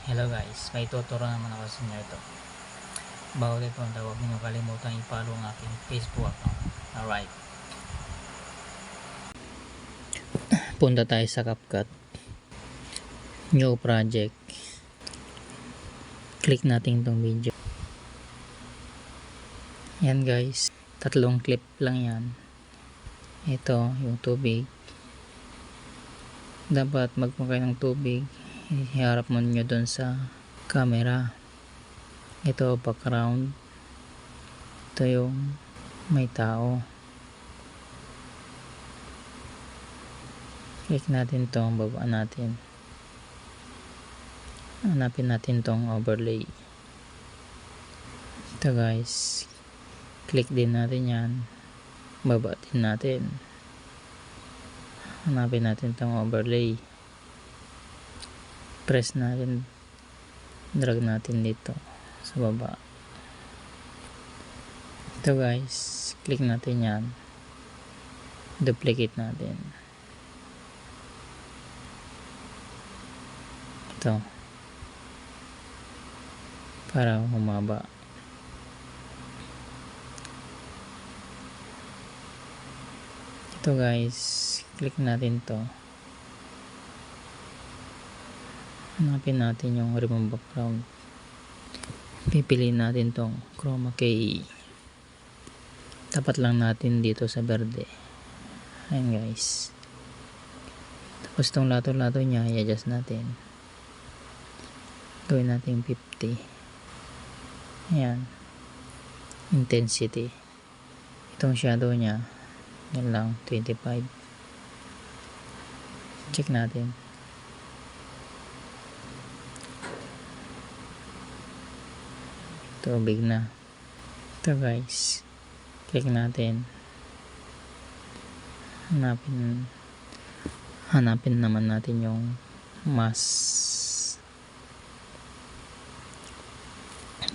Hello guys, may tuturo naman ako sa inyo ito. Bago ito, huwag niyo kalimutan i-follow ang aking Facebook account. Alright. Punta tayo sa CapCut. New project. Click natin itong video. Yan guys, 3 clip lang yan. Ito, yung tubig. Dapat magpakain ng tubig. Iharap mo nyo doon sa camera. Ito background. Ito yung may tao. Click natin to, baba natin. Hanapin natin tong overlay. Ito guys, click din natin yan, baba din natin. Hanapin natin tong overlay, press natin, drag natin dito sa baba. Ito guys, click natin yan, duplicate natin. Ito para humaba. Ito guys, click natin to, hanapin natin yung remove background, pipiliin natin tong chroma key, tapat lang natin dito sa verde. Ayan guys, tapos tong lato-lato nya i-adjust natin, gawin natin 50. Ayan, intensity. Itong shadow nya yan lang, 25. Check natin. Tubig na. Ito guys, click natin. Hanapin naman natin yung mask.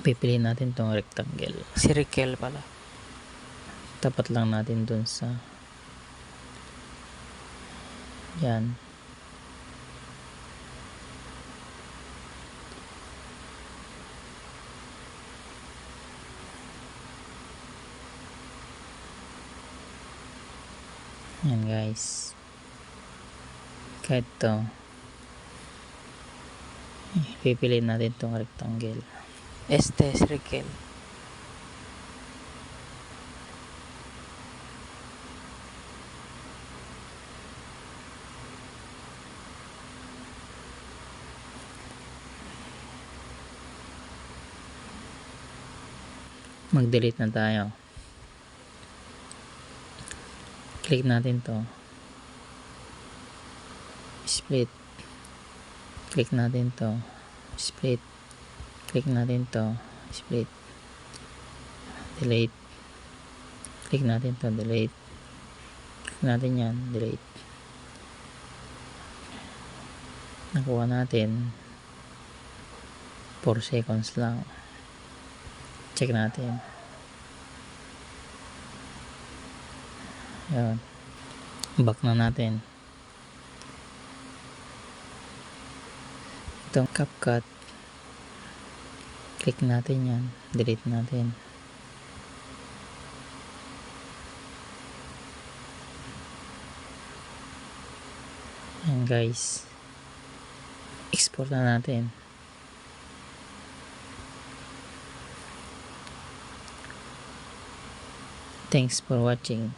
Pipiliin natin tong rectangle. Circle pala. Tapat lang natin dun sa yan. Yan guys, kahit to pipiliin natin tong rectangle. Este circle. Mag-delete na tayo. Click natin to, split. Click natin to, split. Click natin to, split. Delete. Click natin to, delete. Click natin yan, delete. Nakuha natin 4 seconds lang. Check natin. Ayan, back na natin. Itong CapCut, click natin yan, delete natin. Ayan guys, export na natin. Thanks for watching.